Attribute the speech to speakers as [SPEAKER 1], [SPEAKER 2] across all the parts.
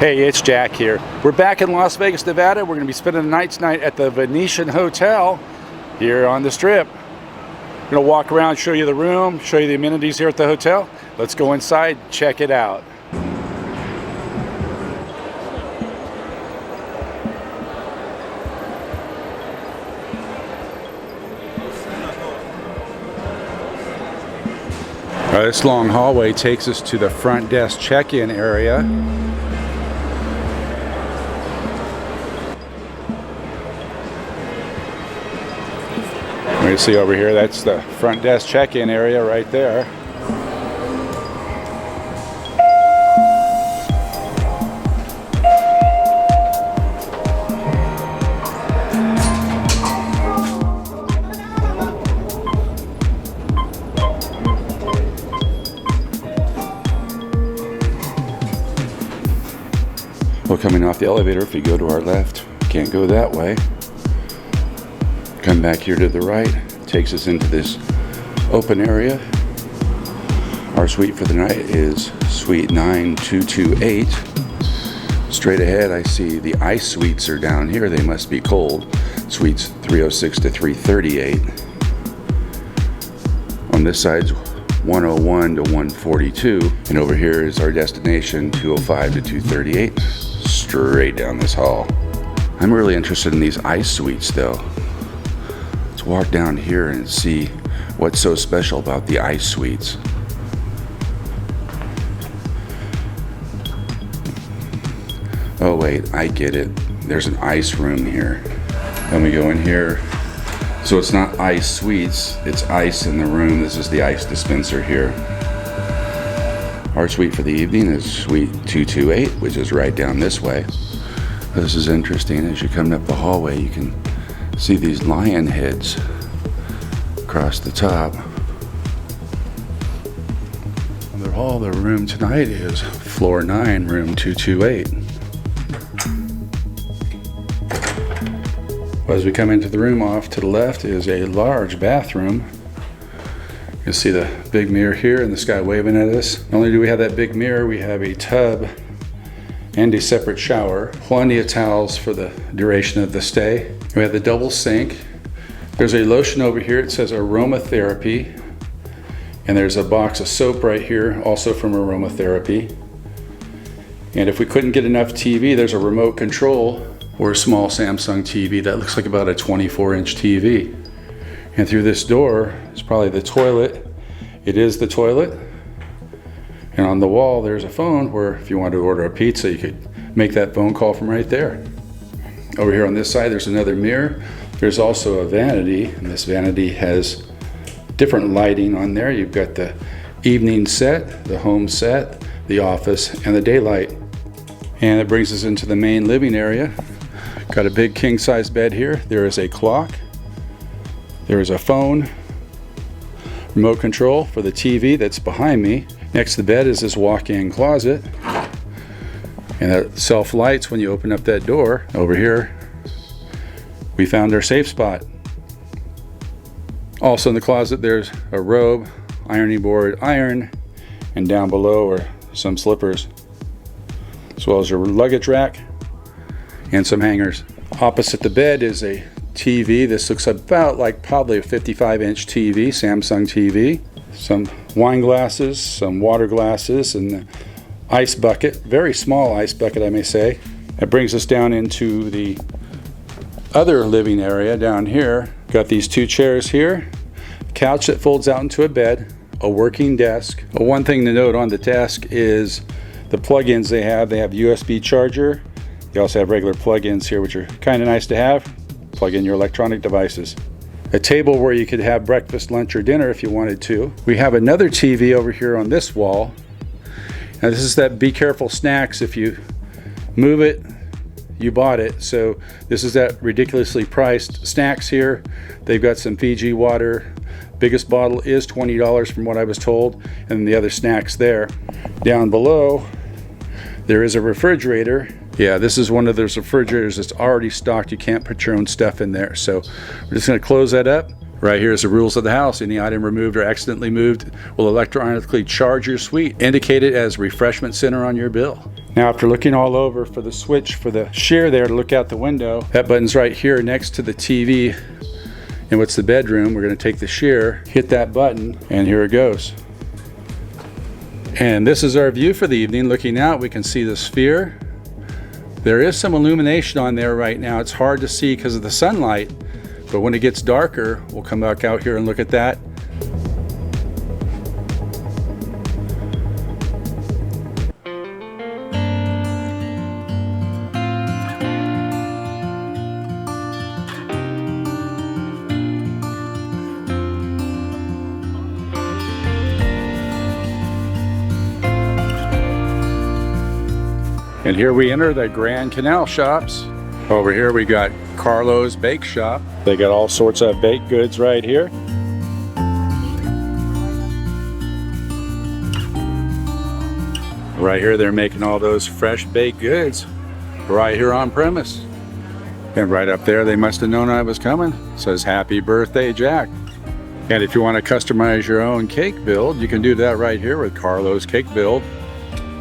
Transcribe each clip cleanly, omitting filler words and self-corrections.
[SPEAKER 1] Hey, it's Jack here. We're back in Las Vegas, Nevada. We're going to be spending the night tonight at the Venetian Hotel here on the Strip. I'm going to walk around, show you the room, show you the amenities here at the hotel. Let's go inside, check it out. This long hallway takes us to the front desk check-in area. You see over here, that's the front desk check-in area right there. Well, coming off the elevator, if you go to our left, can't go that way. Come back here to the right, takes us into this open area. Our suite for the night is Suite 9228. Straight ahead, I see the ice suites are down here. They must be cold. Suites 306 to 338. On this side's 101 to 142. And over here is our destination, 205 to 238. Straight down this hall. I'm really interested in these ice suites though. Walk down here and see what's so special about the ice suites. Oh wait, I get it. There's an ice room here. Then we go in here. So it's not ice suites, it's ice in the room. This is the ice dispenser here. Our suite for the evening is Suite 228, which is right down this way. This is interesting. As you come up the hallway, you can see these lion heads across the top. The room tonight is floor 9, room 228. As we come into the room, off to the left is a large bathroom. You can see the big mirror here and this guy waving at us. Not only do we have that big mirror, we have a tub and a separate shower. Plenty of towels for the duration of the stay. We have the double sink. There's a lotion over here. It says aromatherapy. And there's a box of soap right here, also from aromatherapy. And if we couldn't get enough TV, there's a remote control or a small Samsung TV that looks like about a 24-inch TV. And through this door is probably the toilet. It is the toilet. And on the wall, there's a phone where if you wanted to order a pizza, you could make that phone call from right there. Over here on this side, there's another mirror. There's also a vanity, and this vanity has different lighting on there. You've got the evening set, the home set, the office, and the daylight. And it brings us into the main living area. Got a big king-size bed here. There is a clock. There is a phone, remote control for the TV that's behind me. Next to the bed is this walk-in closet. And that self-lights when you open up that door. Over here, we found our safe spot. Also in the closet, there's a robe, ironing board, iron, and down below are some slippers, as well as your luggage rack and some hangers. Opposite the bed is a TV. This looks about like probably a 55-inch TV, Samsung TV. Some wine glasses, some water glasses, and the ice bucket, very small ice bucket I may say. That brings us down into the other living area down here. Got these two chairs here, couch that folds out into a bed, a working desk. One thing to note on the desk is the plug-ins they have. They have USB charger. They also have regular plug-ins here, which are kind of nice to have. Plug in your electronic devices. A table where you could have breakfast, lunch, or dinner if you wanted to. We have another TV over here on this wall. Now this is that be careful snacks. If you move it, you bought it. So this is that ridiculously priced snacks here. They've got some Fiji water. Biggest bottle is $20 from what I was told. And the other snacks there. Down below, there is a refrigerator. Yeah, this is one of those refrigerators that's already stocked. You can't put your own stuff in there. So we're just gonna close that up. Right here is the rules of the house. Any item removed or accidentally moved will electronically charge your suite, indicated as refreshment center on your bill. Now, after looking all over for the switch for the shear there to look out the window, that button's right here next to the TV. And what's the bedroom? We're going to take the shear, hit that button, and here it goes. And this is our view for the evening. Looking out, we can see the sphere. There is some illumination on there right now. It's hard to see because of the sunlight. But when it gets darker, we'll come back out here and look at that. And here we enter the Grand Canal Shops. Over here we got Carlo's Bake Shop. They got all sorts of baked goods right here. Right here they're making all those fresh baked goods right here on premise. And right up there they must have known I was coming. It says happy birthday, Jack. And if you want to customize your own cake build, you can do that right here with Carlo's Cake Build.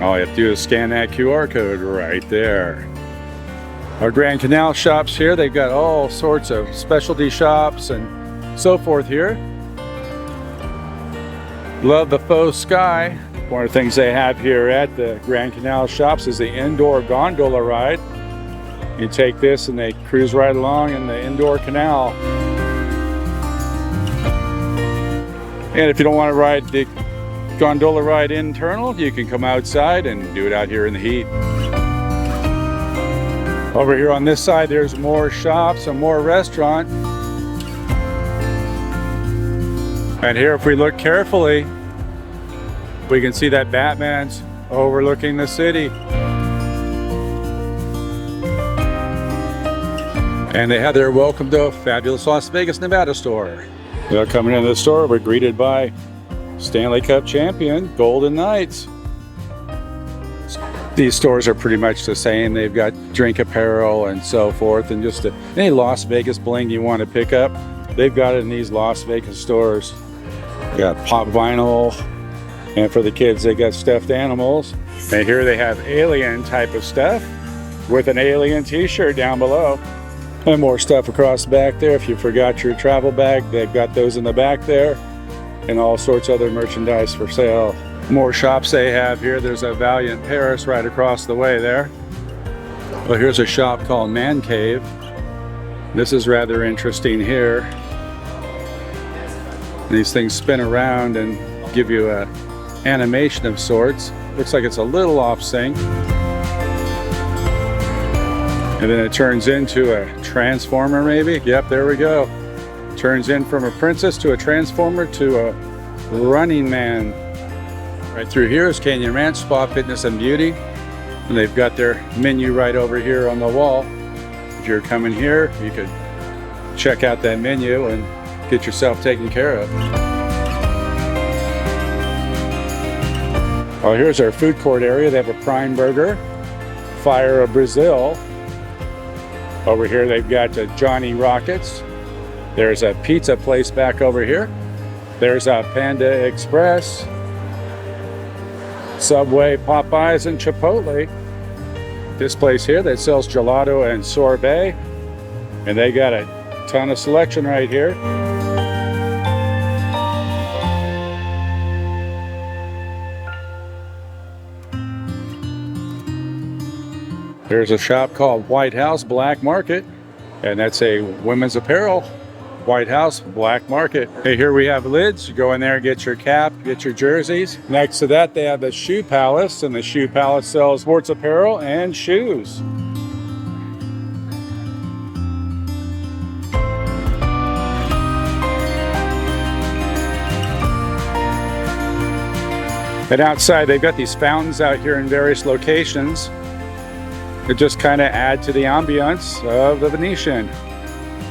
[SPEAKER 1] All you have to do is scan that QR code right there. Our Grand Canal Shops here, they've got all sorts of specialty shops and so forth here. Love the faux sky. One of the things they have here at the Grand Canal Shops is the indoor gondola ride. You take this and they cruise right along in the indoor canal. And if you don't want to ride the gondola ride internal, you can come outside and do it out here in the heat. Over here on this side, there's more shops and more restaurant. And here, if we look carefully, we can see that Batman's overlooking the city. And they have their welcome to fabulous Las Vegas, Nevada store. They're coming into the store, we're greeted by Stanley Cup champion, Golden Knights. These stores are pretty much the same. They've got drink apparel and so forth, and just any Las Vegas bling you want to pick up, they've got it in these Las Vegas stores. They got pop vinyl, and for the kids they got stuffed animals. And here they have alien type of stuff with an alien t-shirt down below. And more stuff across the back there. If you forgot your travel bag, they've got those in the back there, and all sorts of other merchandise for sale. More shops they have here. There's a Valiant Paris right across the way there. Well, here's a shop called Man Cave. This is rather interesting here. These things spin around and give you a animation of sorts. Looks like it's a little off sync. And then it turns into a transformer maybe. Yep, there we go. Turns in from a princess to a transformer to a running man. Right through here is Canyon Ranch Spa, Fitness and Beauty. And they've got their menu right over here on the wall. If you're coming here, you could check out that menu and get yourself taken care of. Oh, here's our food court area. They have a prime burger, Fire of Brazil. Over here they've got Johnny Rockets. There's a pizza place back over here. There's a Panda Express, Subway, Popeyes, and Chipotle. This place here that sells gelato and sorbet. And they got a ton of selection right here. There's a shop called White House Black Market, and that's a women's apparel. White House Black Market. Hey, here we have lids. You go in there, get your cap, get your jerseys. Next to that, they have the Shoe Palace, and the Shoe Palace sells sports apparel and shoes. And outside, they've got these fountains out here in various locations that just kind of add to the ambiance of the Venetian.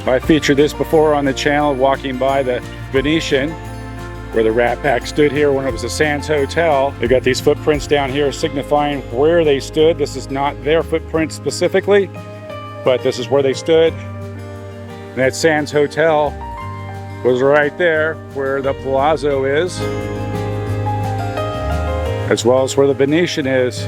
[SPEAKER 1] I featured this before on the channel, walking by the Venetian, where the Rat Pack stood here when it was the Sands Hotel. They've got these footprints down here signifying where they stood. This is not their footprint specifically, but this is where they stood. And that Sands Hotel was right there where the Palazzo is, as well as where the Venetian is.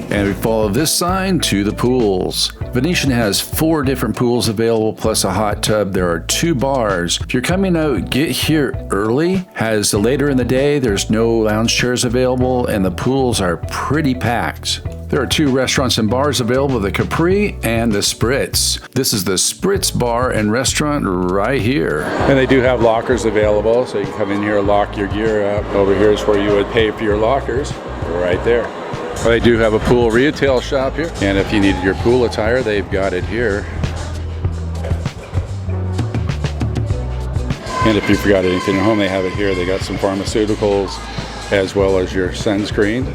[SPEAKER 1] And we follow this sign to the pools. Venetian has 4 different pools available plus a hot tub. There are 2 bars. If you're coming out, get here early, as later in the day there's no lounge chairs available and the pools are pretty packed. There are 2 restaurants and bars available, the Capri and the Spritz. This is the Spritz bar and restaurant right here. And they do have lockers available, so you can come in here, lock your gear up. Over here is where you would pay for your lockers, right there. Well, they do have a pool retail shop here, and if you needed your pool attire, they've got it here. And if you forgot anything at home, they have it here. They got some pharmaceuticals as well as your sunscreen.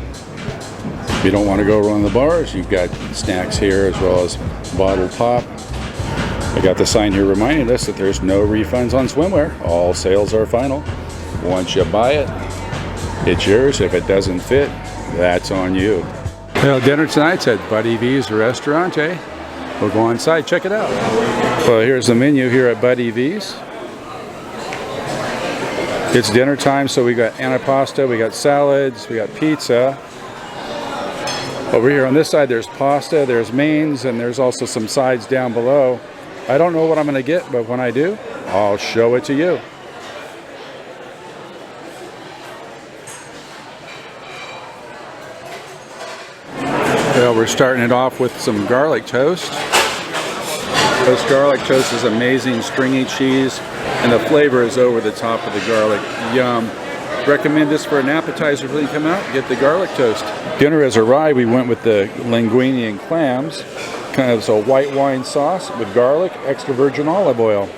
[SPEAKER 1] If you don't want to go around the bars, you've got snacks here as well as bottled pop. I got the sign here reminding us that there's no refunds on swimwear. All sales are final. Once you buy it, it's yours. If it doesn't fit, that's on you. Well, dinner tonight's at Buddy V's Restaurante. We'll go inside, check it out. Well, here's the menu here at Buddy V's. It's dinner time, so we got antipasto, we got salads, we got pizza. Over here on this side, there's pasta, there's mains, and there's also some sides down below. I don't know what I'm gonna get, but when I do, I'll show it to you. Well, we're starting it off with some garlic toast. This garlic toast is amazing, stringy cheese, and the flavor is over the top of the garlic. Yum. Recommend this for an appetizer when you come out, get the garlic toast. Dinner has arrived. We went with the linguine and clams. Kind of a white wine sauce with garlic, extra virgin olive oil.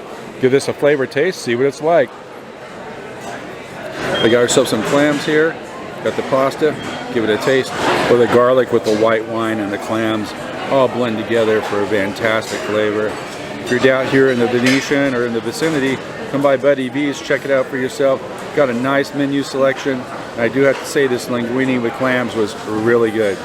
[SPEAKER 1] Give this a flavor taste, see what it's like. We got ourselves some clams here. Got the pasta, give it a taste. With the garlic with the white wine and the clams all blend together for a fantastic flavor. If you're down here in the Venetian or in the vicinity, come by Buddy V's, check it out for yourself. Got a nice menu selection. And I do have to say this linguine with clams was really good.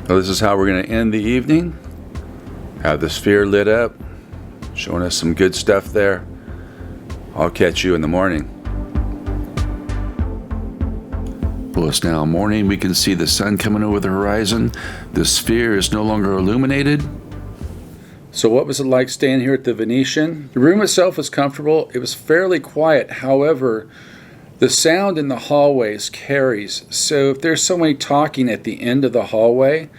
[SPEAKER 1] Well, this is how we're going to end the evening. Have the Sphere lit up, showing us some good stuff there. I'll catch you in the morning. Well, it's now morning. We can see the sun coming over the horizon. The Sphere is no longer illuminated. So what was it like staying here at the Venetian? The room itself was comfortable. It was fairly quiet. However, the sound in the hallways carries. So if there's somebody talking at the end of the hallway,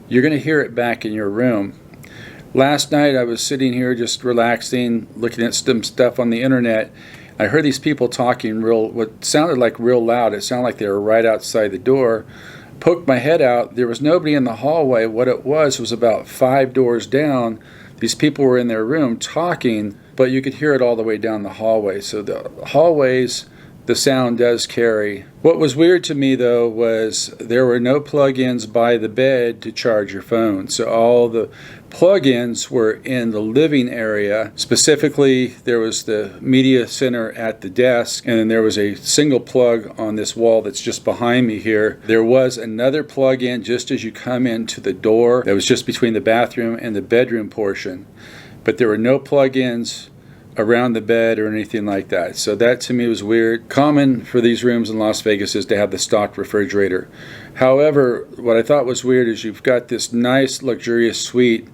[SPEAKER 1] you're going to hear it back in your room. Last night I was sitting here just relaxing, looking at some stuff on the internet. I heard these people talking what sounded like real loud. It sounded like they were right outside the door. Poked my head out. There was nobody in the hallway. What it was about 5 doors down. These people were in their room talking, but you could hear it all the way down the hallway. So the hallways, the sound does carry. What was weird to me though was there were no plug-ins by the bed to charge your phone. So all the plug-ins were in the living area. Specifically, there was the media center at the desk, and then there was a single plug on this wall that's just behind me here. There was another plug-in just as you come into the door that was just between the bathroom and the bedroom portion. But there were no plug-ins around the bed or anything like that. So that to me was weird. Common for these rooms in Las Vegas is to have the stocked refrigerator. However, what I thought was weird is you've got this nice luxurious suite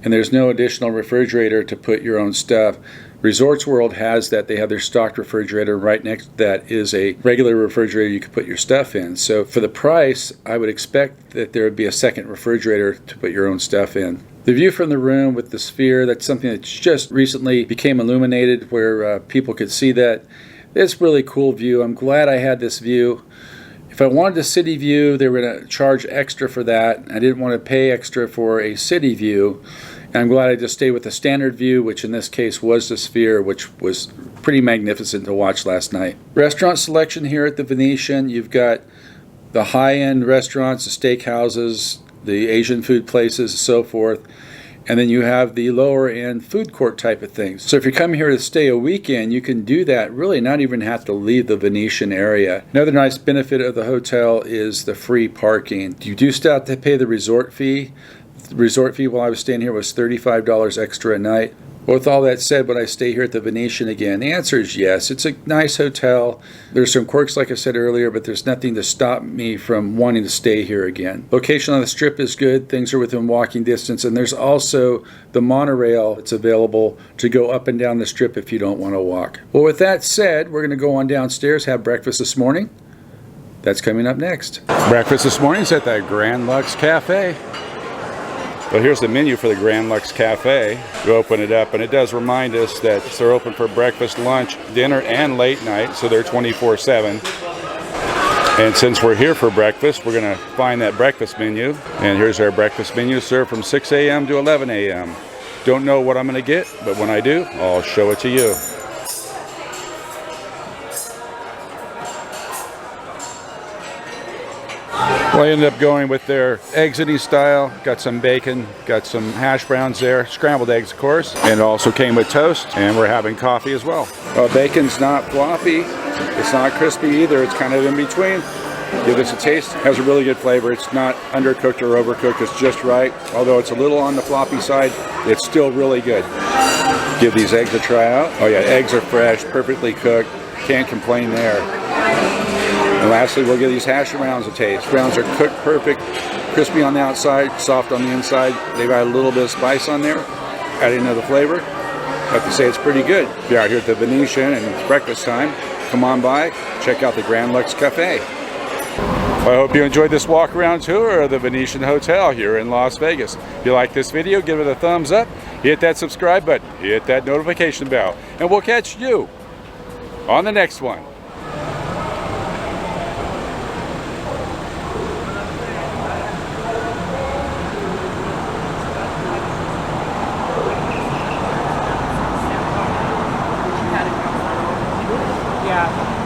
[SPEAKER 1] and there's no additional refrigerator to put your own stuff. Resorts World has that. They have their stocked refrigerator. Right next to that is a regular refrigerator you can put your stuff in. So for the price, I would expect that there would be a second refrigerator to put your own stuff in. The view from the room with the Sphere, that's something that just recently became illuminated where people could see that. It's a really cool view. I'm glad I had this view. If I wanted a city view, they were going to charge extra for that. I didn't want to pay extra for a city view. And I'm glad I just stayed with the standard view, which in this case was the Sphere, which was pretty magnificent to watch last night. Restaurant selection here at the Venetian. You've got the high-end restaurants, the steakhouses, the Asian food places, and so forth. And then you have the lower-end food court type of things. So if you're coming here to stay a weekend, you can do that, really not even have to leave the Venetian area. Another nice benefit of the hotel is the free parking. You do still have to pay the resort fee. The resort fee while I was staying here was $35 extra a night. With all that said, would I stay here at the Venetian again? The answer is yes. It's a nice hotel. There's some quirks like I said earlier, but there's nothing to stop me from wanting to stay here again. Location on the Strip is good. Things are within walking distance, and there's also the monorail that's available to go up and down the Strip if you don't want to walk. Well, with that said, we're going to go on downstairs, have breakfast this morning. That's coming up next. Breakfast this morning is at the Grand Lux Cafe. Well, here's the menu for the Grand Lux Cafe. You open it up, and it does remind us that they're open for breakfast, lunch, dinner, and late night, so they're 24/7. And since we're here for breakfast, we're going to find that breakfast menu. And here's our breakfast menu, served from 6 a.m. to 11 a.m. Don't know what I'm going to get, but when I do, I'll show it to you. Well, I ended up going with their eggs any style. Got some bacon, got some hash browns there, scrambled eggs of course, and it also came with toast, and we're having coffee as well. Bacon's not floppy, it's not crispy either, it's kind of in between. Give this a taste. It has a really good flavor. It's not undercooked or overcooked, it's just right. Although it's a little on the floppy side, it's still really good. Give these eggs a try out. Oh yeah, eggs are fresh, perfectly cooked, can't complain there. And lastly, we'll give these hash browns a taste. Browns are cooked perfect, crispy on the outside, soft on the inside. They've got a little bit of spice on there, adding another flavor. I have to say it's pretty good. If you're out here at the Venetian and it's breakfast time, come on by, check out the Grand Lux Cafe. Well, I hope you enjoyed this walk around tour of the Venetian Hotel here in Las Vegas. If you like this video, give it a thumbs up, hit that subscribe button, hit that notification bell, and we'll catch you on the next one.
[SPEAKER 2] Yeah.